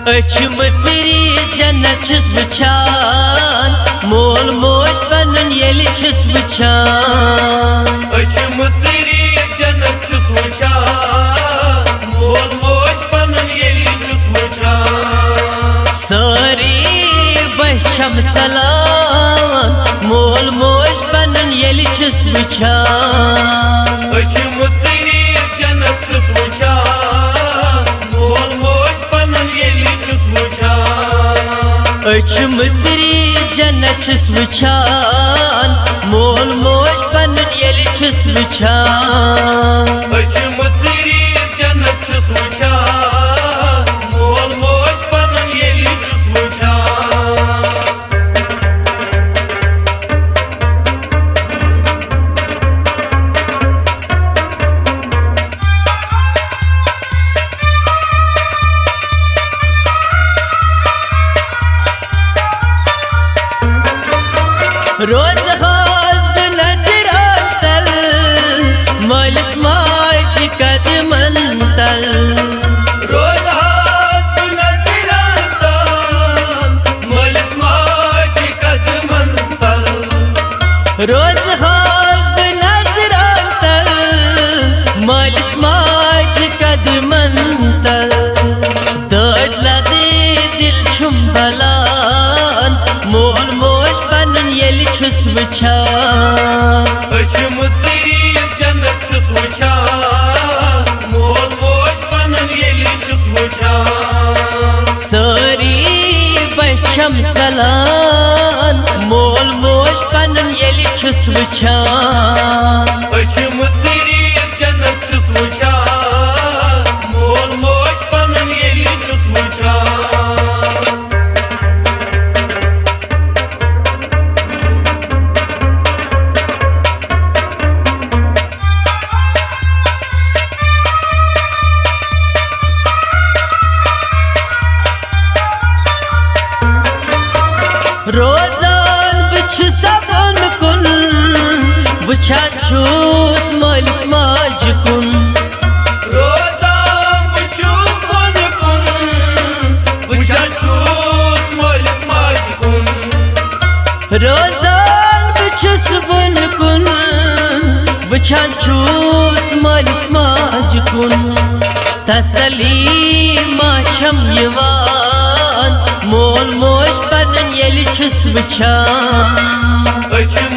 मचरी जन्नत छुस वुछान मोल मोज पनन येली छुस वुछान मचरी जन्नत छुस वुछान मोल मोज पनन येली छुस वुछान सारी बहशम चलान मोल मोज पनन येली छुस वुछान मचरी जन्नत छुस वुछान मोल मोज पनन येली छुस वुछान मचरी जन्नत छुस वुछान मोल मोज पनन येली छुस वुछान मचरी जन्नत छुस वुछान मोल मोज पनन येली छुस वुछान रोज हाज नजर तल मालिस माज कदमन तल रोज हाज नजर तल मालिस माज कदमन तल रोज हाज नजर तल मालिस माज कदमन तल दर्द लगे दिल छुम्बलान मोल मोज पनन येली छुस वुछान मचरी जन्नत छुस वुछान मोल मोज पनन येली छुस वुछान सारी बहशम चलान मोल मोज पनन येली छुस वुछान मचरी जन्नत छुस वुछान मोल मोज पनन येली छुस वुछान रोजान बिछ सबन कुन वुछान छुस मालिस माज कुन रोजान बिछुस कुन कुन वुछान छुस मालिस माज कुन रोजान बिछ सबन कुन वुछान छुस मालिस माज कुन तसली माछम यवान मोल मोज पनन येली छुस वुछान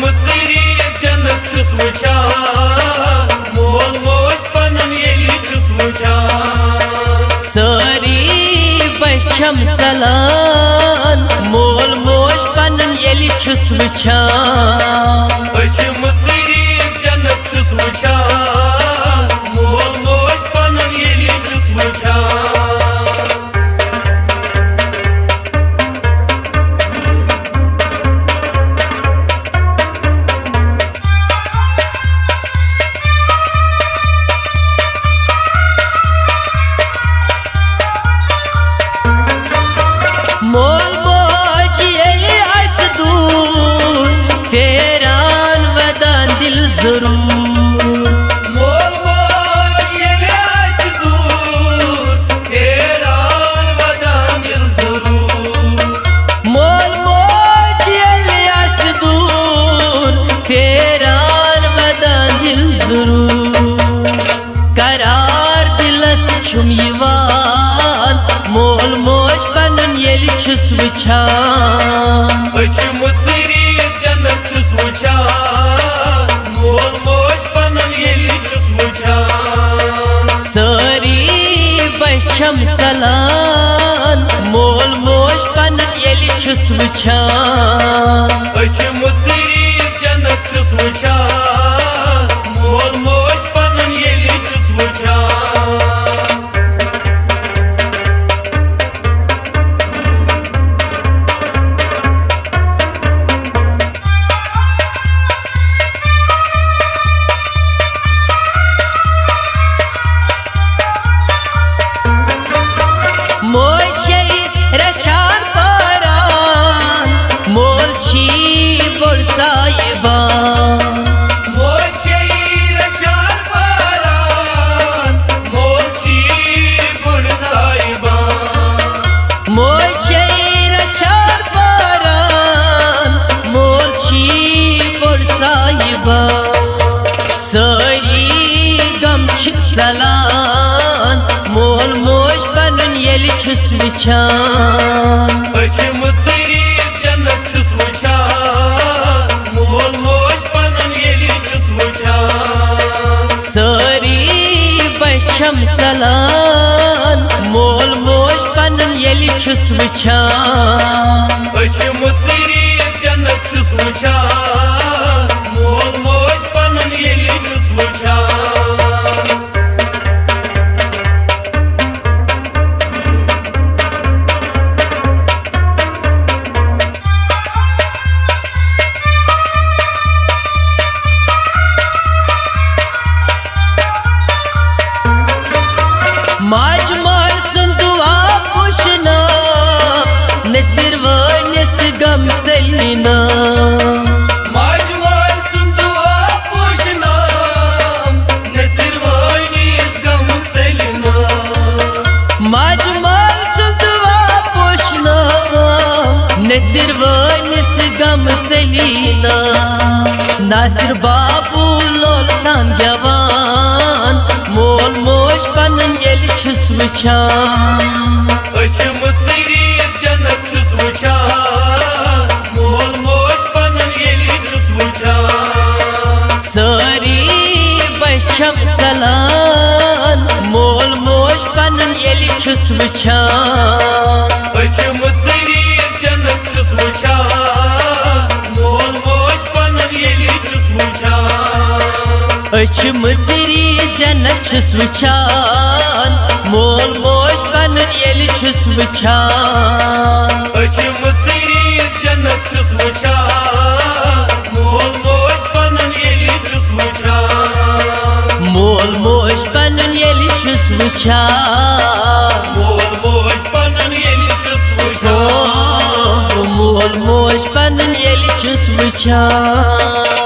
मचरी जन्नत छुस वुछान मोल मोज पनन येली छुस वुछान सारी बहशम चलान मोल मोज पनन येली छुस वुछान मचरी जन्नत छुस वुछान मोल मोज पनन येली छुस वुछान मोल मोज येली आस दूर फेरान वदान दिल जरूर मोल मोज येली आस दूर फेरान वदान दिल जरूर मोल मोज येली आस दूर फेरान वदान दिल जरूर करार दिलस छुम यवान मोल मोज पनन येली छुस वुछान मचरी जन्नत छुस वुछान मोल मोज पनन येली छुस वुछान सारी बहशम चलान मोल मोज पनन येली छुस वुछान मचरी जन्नत छुस वुछान मोल मोज पनन येली छुस वुछान मोल शई रशान पारान मोल छी बोल साहिबान मोल शई रशान yeli çüs vıçan Açımı tsiri cennet çüs vıçan Mol moş panın yeli çüs vıçan Sari başam salan Mol moş panın yeli çüs vıçan Açımı tsiri cennet çüs vıçan Mol moş panın yeli çüs vıçan Majmal sunduva pushna Nesir va nes gam selina Majmal sunduva pushna Nesir vayniz gam selina Majmal sunduva pushna Nesir va nes gam selina Nasir babu lol sangyavan Mol moş panın yeli çüs vıçan Açımı tsiri cennet çüs vıçan Mol moş panın yeli çüs vıçan Sari başam salan Mol moş panın yeli çüs vıçan Açımı tsiri cennet çüs vıçan Mol moş panın yeli çüs vıçan Açımı ziri cennet çüs vıçan Mol moş panın yeli çüs vıçan Açımı tsiri cennet çüs vıçan Mol moş panın yeli çüs vıçan Mol moş panın yeli çüs vıçan Mol moş panın yeli çüs vıçan Mol moş panın yeli çüs vıçan